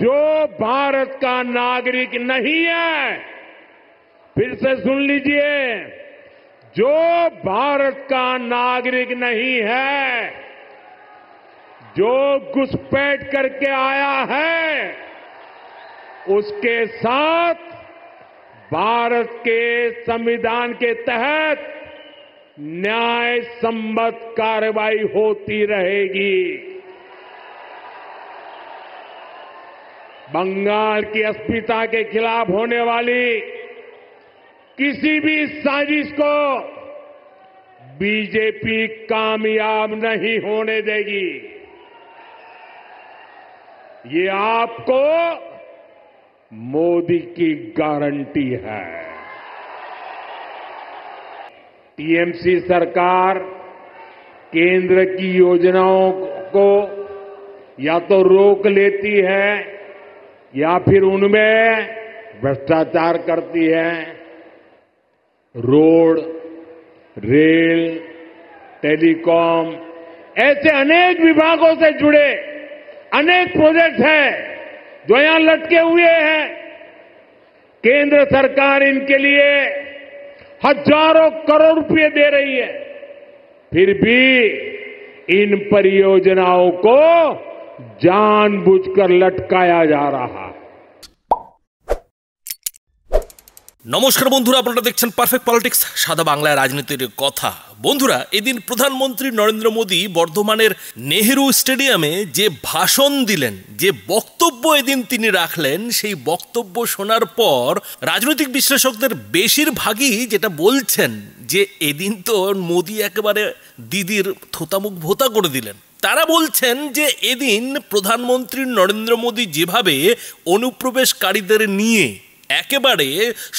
जो भारत का नागरिक नहीं है, फिर से सुन लीजिए, जो भारत का नागरिक नहीं है, जो घुसपैठ करके आया है, उसके साथ भारत के संविधान के तहत न्याय सम्मत कार्रवाई होती रहेगी। बंगाल की अस्मिता के खिलाफ होने वाली किसी भी साजिश को बीजेपी कामयाब नहीं होने देगी। ये आपको मोदी की गारंटी है। टीएमसी सरकार केंद्र की योजनाओं को या तो रोक लेती है या फिर उनमें भ्रष्टाचार करती है। रोड, रेल, टेलीकॉम ऐसे अनेक विभागों से जुड़े अनेक प्रोजेक्ट हैं जो यहां लटके हुए हैं। केंद्र सरकार इनके लिए हजारों करोड़ रुपए दे रही है, फिर भी इन परियोजनाओं को जानबूझकर लटकाया जा रहा है। नमस्कार बंधुरा, আপনারা দেখছেন পারফেক্ট পলিটিক্স, সাদা বাংলায় রাজনীতির কথা। বন্ধুরা, এদিন প্রধানমন্ত্রী নরেন্দ্র মোদী বর্ধমানের নেহেরু স্টেডিয়ামে যে ভাষণ দিলেন, যে বক্তব্য এদিন তিনি রাখলেন, সেই বক্তব্য শোনার পর রাজনৈতিক বিশ্লেষকদের বেশিরভাগই যেটা বলছেন যে এদিন তো মোদী একেবারে দিদির থোতামুখ ভোতা করে দিলেন। তারা বলছেন যে এদিন প্রধানমন্ত্রী নরেন্দ্র মোদী যেভাবে অনুপ্রবেশকারীদের নিয়ে একেবারে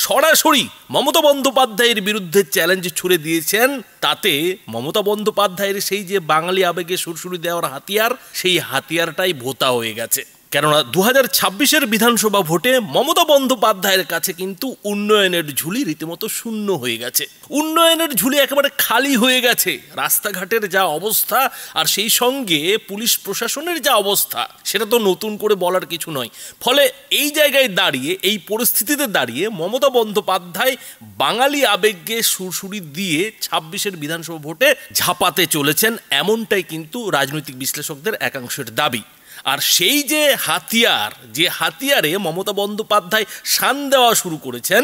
সরাসরি মমতা বন্দ্যোপাধ্যায়ের বিরুদ্ধে চ্যালেঞ্জ ছুড়ে দিয়েছেন, তাতে মমতা বন্দ্যোপাধ্যায়ের সেই যে বাঙালি আবেগে সুরসুরি দেওয়ার হাতিয়ার, সেই হাতিয়ারটাই ভোতা হয়ে গেছে। কেননা 2026-এর বিধানসভা ভোটে মমতা বন্দ্যোপাধ্যায়ের কাছে কিন্তু উন্নয়নের ঝুলি রীতিমতো শূন্য হয়ে গেছে। উন্নয়নের ঝুলি একেবারে খালি হয়ে গেছে। রাস্তাঘাটের যা অবস্থা আর সেই সঙ্গে পুলিশ প্রশাসনের যা অবস্থা, সেটা তো নতুন করে বলার কিছু নয়। ফলে এই জায়গায় দাঁড়িয়ে, এই পরিস্থিতিতে দাঁড়িয়ে মমতা বন্দ্যোপাধ্যায় বাঙালি আবেগকে সুরসুরি দিয়ে 26-এর বিধানসভা ভোটে ঝাঁপাতে চলেছেন, এমনটাই কিন্তু রাজনৈতিক বিশ্লেষকদের একাংশের দাবি। আর সেই যে হাতিয়ার, যে হাতিয়ারে মমতা বন্দ্যোপাধ্যায় শান দেওয়া শুরু করেছেন,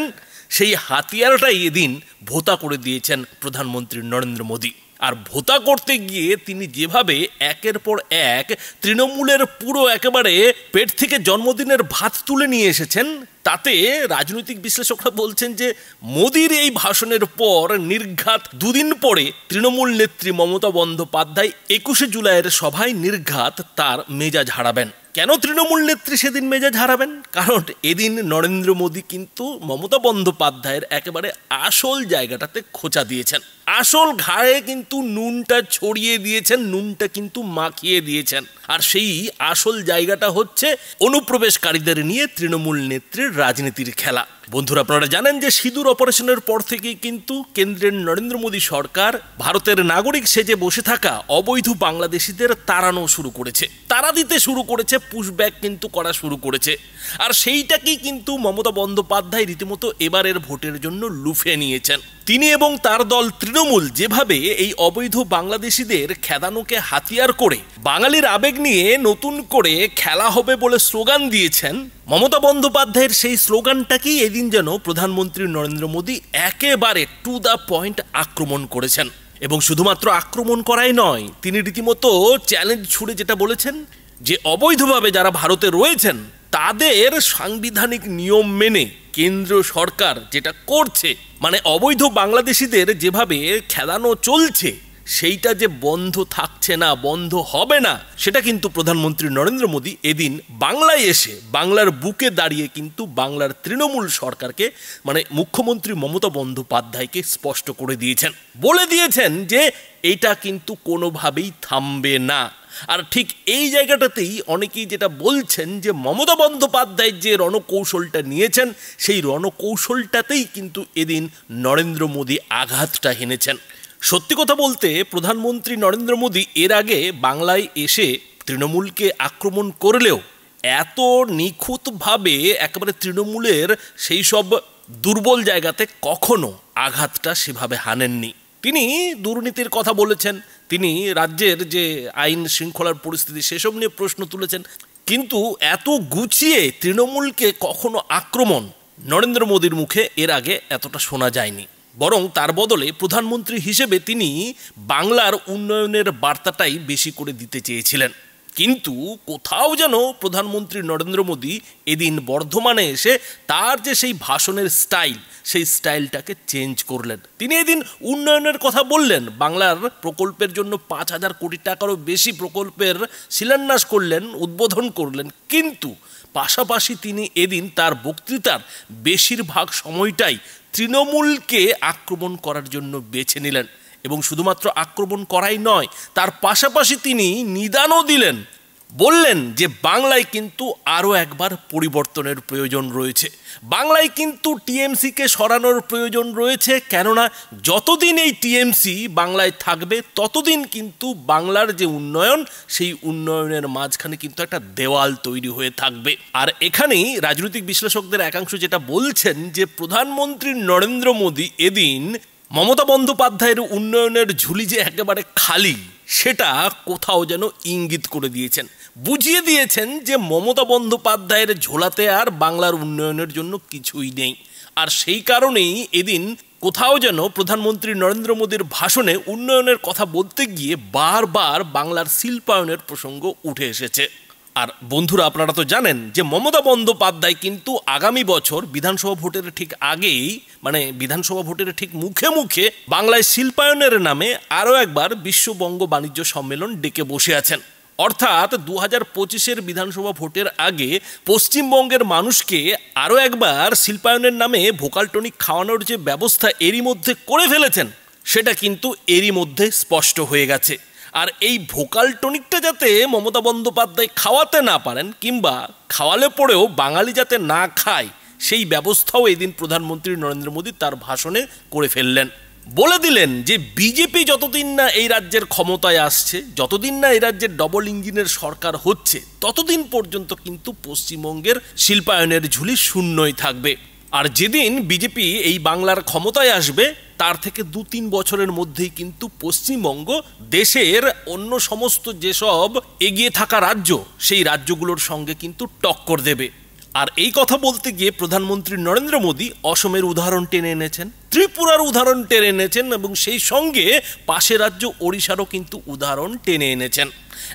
সেই হাতিয়ারটাই এদিন ভোতা করে দিয়েছেন প্রধানমন্ত্রী নরেন্দ্র মোদী। আর ভোতা করতে গিয়ে তিনি যেভাবে একের পর এক তৃণমূলের পুরো একেবারে পেট থেকে জন্মদিনের ভাত তুলে নিয়ে এসেছেন, তাতে রাজনৈতিক বিশ্লেষকরা বলছেন যে মোদীর এই ভাষণের পর নির্ঘাত দুদিন পরে তৃণমূল নেত্রী মমতা বন্দ্যোপাধ্যায় 21শে জুলাইয়ের সভায় নির্ঘাত তার মেজাজ হারাবেন। কেন তৃণমূল নেত্রী সেদিন মেজাজ হারাবেন? কারণ এদিন নরেন্দ্র মোদী কিন্তু মমতা বন্দ্যোপাধ্যায়ের একেবারে আসল জায়গাটাতে খোঁচা দিয়েছেন। আসল ঘায়ে কিন্তু নুনটা ছড়িয়ে দিয়েছেন, নুনটা কিন্তু মাখিয়ে দিয়েছেন। আর সেই আসল জায়গাটা হচ্ছে অনুপ্রবেশকারীদের নিয়ে তৃণমূল নেত্রীর রাজনীতির খেলা। বন্ধুরা, আপনারা জানেন যে সিঁদুর অপারেশনের পর থেকেই কিন্তু কেন্দ্রের নরেন্দ্র মোদী সরকার ভারতের নাগরিক সেজে বসে থাকা অবৈধ বাংলাদেশিদের তাড়ানো শুরু করেছে, তাড়া দিতে শুরু করেছে, পুশব্যাক কিন্তু করা শুরু করেছে। আর সেইটাকেই কিন্তু মমতা বন্দ্যোপাধ্যায় রীতিমতো এবারের ভোটের জন্য লুফে নিয়েছেন। তিনি এবং তার দল তৃণমূল যেভাবে এই অবৈধ বাংলাদেশিদের খেদানোকে হাতিয়ার করে বাঙালির আবেগ নিয়ে নতুন করে খেলা হবে বলে স্লোগান দিয়েছেন, মমতা বন্দ্যোপাধ্যায়ের সেই স্লোগানটাকেই এদিন যেন প্রধানমন্ত্রী নরেন্দ্র মোদী একেবারে টু দ্য পয়েন্ট আক্রমণ করেছেন। এবং শুধুমাত্র আক্রমণ করাই নয়, তিনি রীতিমতো চ্যালেঞ্জ ছুড়ে যেটা বলেছেন যে অবৈধভাবে যারা ভারতে রয়েছেন তাদের সাংবিধানিক নিয়ম মেনে কেন্দ্র সরকার যেটা করছে, মানে অবৈধ বাংলাদেশিদের যেভাবে খেলানো চলছে, সেইটা যে বন্ধ থাকছে না, বন্ধ হবে না, সেটা কিন্তু প্রধানমন্ত্রী নরেন্দ্র মোদী এদিন বাংলায় এসে বাংলার বুকে দাঁড়িয়ে কিন্তু বাংলার তৃণমূল সরকারকে, মানে মুখ্যমন্ত্রী মমতা বন্দ্যোপাধ্যায়কে স্পষ্ট করে দিয়েছেন, বলে দিয়েছেন যে এটা কিন্তু কোনোভাবেই থামবে না। আর ঠিক এই জায়গাটাতেই অনেকেই যেটা বলছেন যে মমতা বন্দ্যোপাধ্যায় যে রণকৌশলটা নিয়েছেন, সেই রণকৌশলটাতেই কিন্তু এদিন নরেন্দ্র মোদী আঘাতটা হেনেছেন। সত্যি কথা বলতে প্রধানমন্ত্রী নরেন্দ্র মোদী এর আগে বাংলায় এসে তৃণমূলকে আক্রমণ করলেও এত নিখুঁতভাবে একেবারে তৃণমূলের সেই সব দুর্বল জায়গাতে কখনো আঘাতটা সেভাবে হানেননি। তিনি দুর্নীতির কথা বলেছেন, তিনি রাজ্যের যে আইন শৃঙ্খলার পরিস্থিতি সেসব নিয়ে প্রশ্ন তুলেছেন, কিন্তু এত গুছিয়ে তৃণমূলকে কখনো আক্রমণ নরেন্দ্র মোদীর মুখে এর আগে এতটা শোনা যায়নি। বরং তার বদলে প্রধানমন্ত্রী হিসেবে তিনি বাংলার উন্নয়নের বার্তাটাই বেশি করে দিতে চেয়েছিলেন। কিন্তু কোথাও যেন প্রধানমন্ত্রী নরেন্দ্র মোদী এদিন বর্ধমানে এসে তার যে সেই ভাষণের স্টাইল, সেই স্টাইলটাকে চেঞ্জ করলেন। তিনি এদিন উন্নয়নের কথা বললেন, বাংলার প্রকল্পের জন্য 5,000 কোটি টাকারও বেশি প্রকল্পের শিলান্যাস করলেন, উদ্বোধন করলেন, কিন্তু পাশাপাশি তিনি এদিন তার বক্তৃতার বেশিরভাগ সময়টাই তৃণমূলকে আক্রমণ করার জন্য বেছে নিলেন। এবং শুধুমাত্র আক্রমণ করাই নয়, তার পাশাপাশি তিনি নিদানও দিলেন, বললেন যে বাংলায় কিন্তু আরও একবার পরিবর্তনের প্রয়োজন রয়েছে, বাংলায় কিন্তু টিএমসিকে সরানোর প্রয়োজন রয়েছে, কেননা যতদিন এই টিএমসি বাংলায় থাকবে ততদিন কিন্তু বাংলার যে উন্নয়ন, সেই উন্নয়নের মাঝখানে কিন্তু একটা দেওয়াল তৈরি হয়ে থাকবে। আর এখানেই রাজনৈতিক বিশ্লেষকদের একাংশ যেটা বলছেন যে প্রধানমন্ত্রী নরেন্দ্র মোদী এদিন মমতা বন্দ্যোপাধ্যায়ের উন্নয়নের ঝুলি যে একেবারে খালি, সেটা কোথাও যেন ইঙ্গিত করে দিয়েছেন, বুঝিয়ে দিয়েছেন যে মমতা বন্দ্যোপাধ্যায়ের ঝোলাতে আর বাংলার উন্নয়নের জন্য কিছুই নেই। আর সেই কারণেই এদিন কোথাও যেন প্রধানমন্ত্রী নরেন্দ্র মোদীর ভাষণে উন্নয়নের কথা বলতে গিয়ে বারবার বাংলার শিল্পায়নের প্রসঙ্গ উঠে এসেছে। আর বন্ধুরা, আপনারা তো জানেন যে মমতা বন্দ্যোপাধ্যায় কিন্তু আগামী বছর বিধানসভা ভোটের ঠিক আগেই, মানে বিধানসভা ভোটের ঠিক মুখে মুখে বাংলায় শিল্পায়নের নামে আরও একবার বিশ্ববঙ্গ বাণিজ্য সম্মেলন ডেকে বসে আছেন। অর্থাৎ 2025-এর বিধানসভা ভোটের আগে পশ্চিমবঙ্গের মানুষকে আরও একবার শিল্পায়নের নামে ভোকাল টনিক খাওয়ানোর যে ব্যবস্থা এরই মধ্যে করে ফেলেছেন, সেটা কিন্তু এরই মধ্যে স্পষ্ট হয়ে গেছে। আর এই ভোকাল টনিকটা যাতে মমতা বন্দ্যোপাধ্যায় খাওয়াতে না পারেন, কিংবা খাওয়ালে পরেও বাঙালি যাতে না খায়, সেই ব্যবস্থাও এদিন প্রধানমন্ত্রী নরেন্দ্র মোদী তার ভাষণে করে ফেললেন। বলে দিলেন যে বিজেপি যতদিন না এই রাজ্যের ক্ষমতায় আসছে, যতদিন না এই রাজ্যের ডবল ইঞ্জিনের সরকার হচ্ছে, ততদিন পর্যন্ত কিন্তু পশ্চিমবঙ্গের শিল্পায়নের ঝুলি শূন্যই থাকবে। আর যেদিন বিজেপি এই বাংলার ক্ষমতায় আসবে, তার থেকে 2-3 বছরের মধ্যেই কিন্তু পশ্চিমবঙ্গ দেশের অন্য সমস্ত যেসব এগিয়ে থাকা রাজ্য, সেই রাজ্যগুলোর সঙ্গে কিন্তু টক্কর দেবে। আর এই কথা বলতে গিয়ে প্রধানমন্ত্রী নরেন্দ্র মোদী অসমের উদাহরণ টেনে এনেছেন, ত্রিপুরার উদাহরণ টেনে এনেছেন, এবং সেই সঙ্গে পাশের রাজ্য ওড়িশারও কিন্তু উদাহরণ টেনে এনেছেন।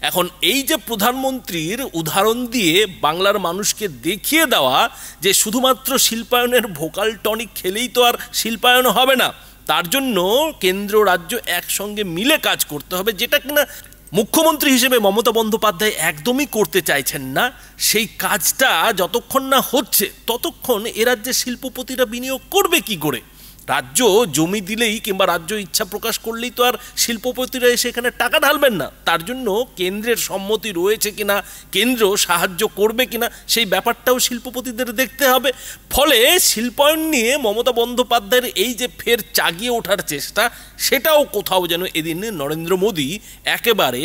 এখন এই যে প্রধানমন্ত্রীর উদাহরণ দিয়ে বাংলার মানুষকে দেখিয়ে দেওয়া যে শুধুমাত্র শিল্পায়নের ভোকাল টনিক খেলেই তো আর শিল্পায়ন হবে না, তার জন্য কেন্দ্র রাজ্য একসঙ্গে মিলে কাজ করতে হবে, যেটা কিনা মুখ্যমন্ত্রী হিসেবে মমতা বন্দ্যোপাধ্যায় একদমই করতে চাইছেন না। সেই কাজটা যতক্ষণ না হচ্ছে ততক্ষণ এ রাজ্যে শিল্পপতিরা বিনিয়োগ করবে কি করে? রাজ্য জমি দিলেই কিংবা রাজ্য ইচ্ছা প্রকাশ করলেই তো আর শিল্পপতিরা এসে এখানে টাকা ঢালবেন না। তার জন্য কেন্দ্রের সম্মতি রয়েছে কিনা, কেন্দ্র সাহায্য করবে কিনা, সেই ব্যাপারটাও শিল্পপতিদের দেখতে হবে। ফলে শিল্পায়ন নিয়ে মমতা বন্দ্যোপাধ্যায়ের এই যে ফের চাগিয়ে ওঠার চেষ্টা, সেটাও কোথাও যেন এদিন নরেন্দ্র মোদী একেবারে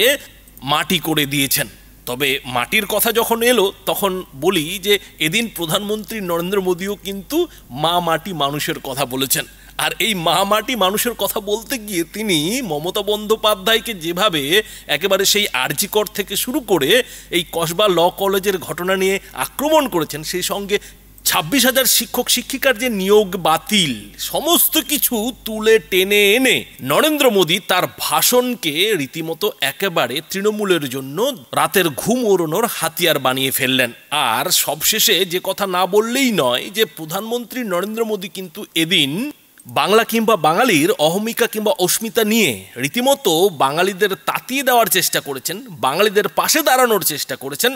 মাটি করে দিয়েছেন। তবে মাটির কথা যখন এলো, তখন বলি যে এদিন প্রধানমন্ত্রী নরেন্দ্র মোদীও কিন্তু মা মাটি মানুষের কথা বলেছেন। আর এই মা মাটি মানুষের কথা বলতে গিয়ে তিনি মমতা বন্দ্যোপাধ্যায়কে যেভাবে একেবারে সেই আরজি কর থেকে শুরু করে এই কসবা ল কলেজের ঘটনা নিয়ে আক্রমণ করেছেন, সেই সঙ্গে 26,000 শিক্ষক শিক্ষিকার যে নিয়োগ বাতিল, সমস্ত কিছু তুলে টেনে এনে নরেন্দ্র মোদী তার ভাষণকে রীতিমতো একেবারে তৃণমূলের জন্য রাতের ঘুম ওড়ানোর হাতিয়ার বানিয়ে ফেললেন। আর সবশেষে যে কথা না বললেই নয় যে প্রধানমন্ত্রী নরেন্দ্র মোদী কিন্তু এদিন বাংলা কিংবা বাঙালির অহমিকা কিংবা অস্মিতা নিয়ে রীতিমতো বাঙালিদের তাতিয়ে দেওয়ার চেষ্টা করেছেন, বাঙালিদের পাশে দাঁড়ানোর চেষ্টা করেছেন।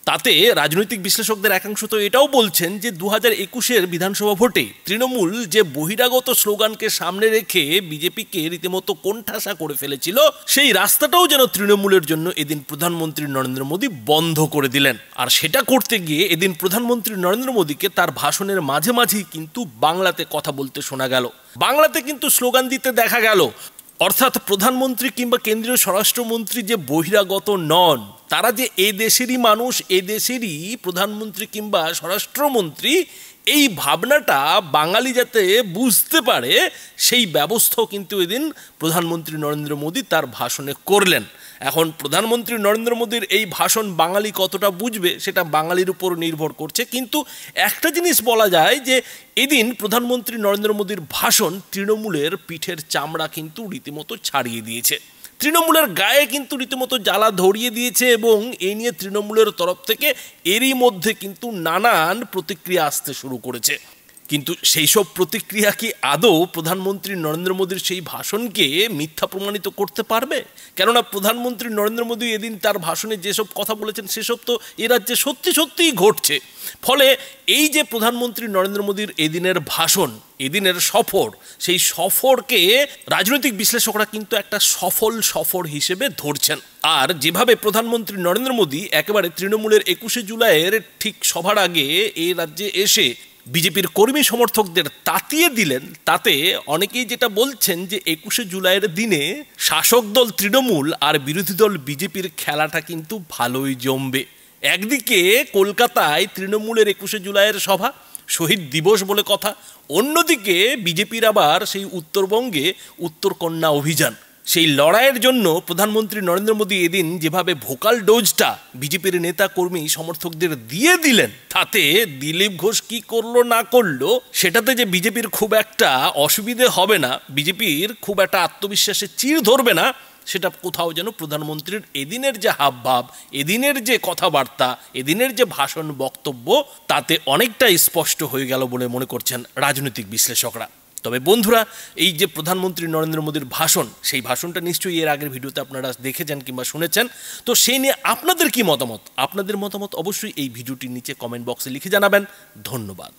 তাতে রাজনৈতিক বিশ্লেষকদের একাংশ তো এটাও বলছেন যে 2021-এর বিধানসভা ভোটে তৃণমূল যে বহিরাগত স্লোগানকে সামনে রেখে বিজেপিকে রীতিমতো কোণঠাসা করে ফেলেছিল, সেই রাস্তাটাও যেন তৃণমূলের জন্য এদিন প্রধানমন্ত্রী নরেন্দ্র মোদী বন্ধ করে দিলেন। আর সেটা করতে গিয়ে এদিন প্রধানমন্ত্রী নরেন্দ্র মোদীকে তার ভাষণের মাঝে মাঝেই কিন্তু বাংলাতে কথা বলতে শোনা গেল, বাংলাতে কিন্তু স্লোগান দিতে দেখা গেল। অর্থাৎ প্রধানমন্ত্রী কিংবা কেন্দ্রীয় স্বরাষ্ট্রমন্ত্রী যে বহিরাগত নন, তারা যে এ দেশেরই মানুষ, এ দেশেরই প্রধানমন্ত্রী কিংবা স্বরাষ্ট্রমন্ত্রী, এই ভাবনাটা বাঙালি যাতে বুঝতে পারে সেই ব্যবস্থাও কিন্তু এদিন প্রধানমন্ত্রী নরেন্দ্র মোদী তার ভাষণে করলেন। এখন প্রধানমন্ত্রী নরেন্দ্র মোদীর এই ভাষণ বাঙালি কতটা বুঝবে সেটা বাঙালির উপর নির্ভর করছে, কিন্তু একটা জিনিস বলা যায় যে এদিন প্রধানমন্ত্রী নরেন্দ্র মোদীর ভাষণ তৃণমূলের পিঠের চামড়া কিন্তু রীতিমতো ছাড়িয়ে দিয়েছে, তৃণমূলের গায়ে কিন্তু রীতিমতো জ্বালা ধরিয়ে দিয়েছে, এবং এই নিয়ে তৃণমূলের তরফ থেকে এরই মধ্যে কিন্তু নানান প্রতিক্রিয়া আসতে শুরু করেছে। কিন্তু সেই সব প্রতিক্রিয়া কি আদৌ প্রধানমন্ত্রী নরেন্দ্র মোদীর সেই ভাষণকে মিথ্যা প্রমাণিত করতে পারবে? কেননা প্রধানমন্ত্রী নরেন্দ্র মোদী এদিন তার ভাষণে যেসব কথা বলেছেন সেসব তো এ রাজ্যে সত্যি সত্যিই ঘটছে। ফলে এই যে প্রধানমন্ত্রী নরেন্দ্র মোদীর এদিনের ভাষণ, এদিনের সফর, সেই সফরকে রাজনৈতিক বিশ্লেষকরা কিন্তু একটা সফল সফর হিসেবে ধরছেন। আর যেভাবে প্রধানমন্ত্রী নরেন্দ্র মোদী একেবারে তৃণমূলের 21শে জুলাইয়ের ঠিক সভার আগে এই রাজ্যে এসে বিজেপির কর্মী সমর্থকদের তাতিয়ে দিলেন, তাতে অনেকেই যেটা বলছেন যে 21শে জুলাইয়ের দিনে শাসক দল তৃণমূল আর বিরোধী দল বিজেপির খেলাটা কিন্তু ভালোই জমবে। একদিকে কলকাতায় তৃণমূলের 21শে জুলাইয়ের সভা, শহীদ দিবস বলে কথা, অন্যদিকে বিজেপির আবার সেই উত্তরবঙ্গে উত্তরকন্যা অভিযান। সেই লড়াইয়ের জন্য প্রধানমন্ত্রী নরেন্দ্র মোদী এদিন যেভাবে ভোকাল ডোজটা বিজেপির নেতা কর্মী সমর্থকদের দিয়ে দিলেন, তাতে দিলীপ ঘোষ কি করলো না করলো সেটাতে যে বিজেপির খুব একটা অসুবিধে হবে না, বিজেপির খুব একটা আত্মবিশ্বাসে চির ধরবে না, সেটা কোথাও যেন প্রধানমন্ত্রীর এদিনের যে হাবভাব, এদিনের যে কথাবার্তা, এদিনের যে ভাষণ বক্তব্য, তাতে অনেকটাই স্পষ্ট হয়ে গেল বলে মনে করছেন রাজনৈতিক বিশ্লেষকরা। তবে বন্ধুরা, এই যে প্রধানমন্ত্রী নরেন্দ্র মোদীর ভাষণ, সেই ভাষণটা নিশ্চয়ই এর আগের ভিডিওতে আপনারা দেখেছেন কিংবা শুনেছেন। তো সেই নিয়ে আপনাদের কি মতামত? আপনাদের মতামত অবশ্যই এই ভিডিওটির নিচে কমেন্ট বক্সে লিখে জানাবেন। ধন্যবাদ।